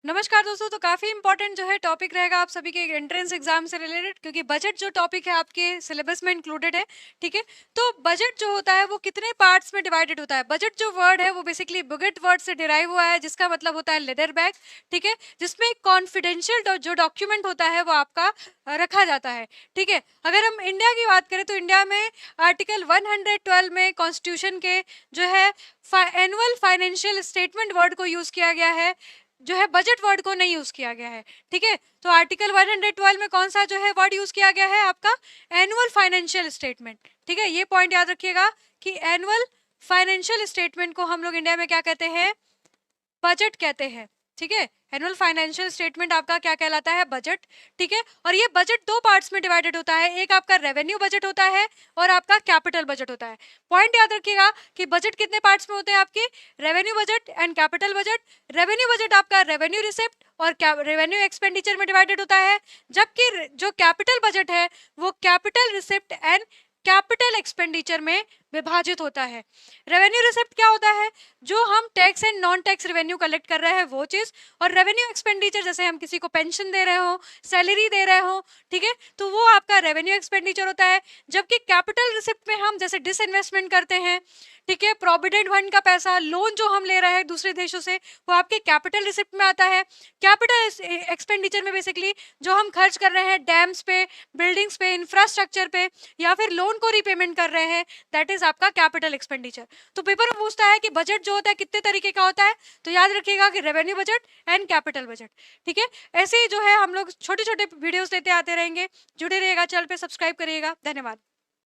नमस्कार दोस्तों। तो काफ़ी इंपॉर्टेंट जो है टॉपिक रहेगा आप सभी के एंट्रेंस एग्जाम से रिलेटेड, क्योंकि बजट जो टॉपिक है आपके सिलेबस में इंक्लूडेड है। ठीक है, तो बजट जो होता है वो कितने पार्ट्स में डिवाइडेड होता है। बजट जो वर्ड है वो बेसिकली बुगेट वर्ड से डिराइव हुआ है, जिसका मतलब होता है लेदर बैग। ठीक है, जिसमें कॉन्फिडेंशियल जो डॉक्यूमेंट होता है वो आपका रखा जाता है। ठीक है, अगर हम इंडिया की बात करें तो इंडिया में आर्टिकल 112 में कॉन्स्टिट्यूशन के जो है एनुअल फाइनेंशियल स्टेटमेंट वर्ड को यूज किया गया है, जो है बजट वर्ड को नहीं यूज किया गया है। ठीक है, तो आर्टिकल 112 में कौन सा जो है वर्ड यूज किया गया है आपका एनुअल फाइनेंशियल स्टेटमेंट। ठीक है, ये पॉइंट याद रखिएगा कि एनुअल फाइनेंशियल स्टेटमेंट को हम लोग इंडिया में क्या कहते हैं, बजट कहते हैं। ठीक है, एनुअल फाइनेंशियल स्टेटमेंट आपका क्या कहलाता है, बजट। ठीक है, और ये बजट दो पार्ट्स में डिवाइडेड होता है, एक आपका रेवेन्यू बजट होता है और आपका कैपिटल बजट होता है। पॉइंट याद रखिएगा कि बजट कितने पार्ट्स में होते हैं आपके, revenue budget and capital budget. Revenue budget आपका रेवेन्यू रिसिप्ट और रेवेन्यू एक्सपेंडिचर में डिवाइडेड होता है, जबकि जो कैपिटल बजट है वो capital receipt and capital expenditure में विभाजित होता है। रेवेन्यू रिसिप्ट क्या होता है, जो हम tax and non tax revenue collect कर रहे हैं वो चीज, और रेवेन्यू एक्सपेंडिचर जैसे हम किसी को पेंशन दे रहे हो, सैलरी दे रहे हो, ठीक है, तो वो आपका रेवेन्यू एक्सपेंडिचर होता है। जबकि कैपिटल रिसिप्ट में हम जैसे डिसइन्वेस्टमेंट करते हैं, ठीक है, प्रोविडेंट फंड का पैसा, लोन जो हम ले रहे हैं दूसरे देशों से, वो आपके कैपिटल रिसिप्ट में आता है। कैपिटल एक्सपेंडिचर में बेसिकली जो हम खर्च कर रहे हैं डैम्स पे, बिल्डिंग्स पे, इंफ्रास्ट्रक्चर पे, या फिर लोन को रीपेमेंट कर रहे हैं, दैट इज आपका कैपिटल एक्सपेंडिचर। तो पेपर में पूछता है कि बजट जो होता है कितने तरीके का होता है, तो याद रखिएगा कि revenue budget and capital budget. ठीक है, ऐसे ही जो है हम लोग छोटे छोटे वीडियोस लेते आते रहेंगे। जुड़े रहिएगा, चैनल पे सब्सक्राइब करिएगा। धन्यवाद।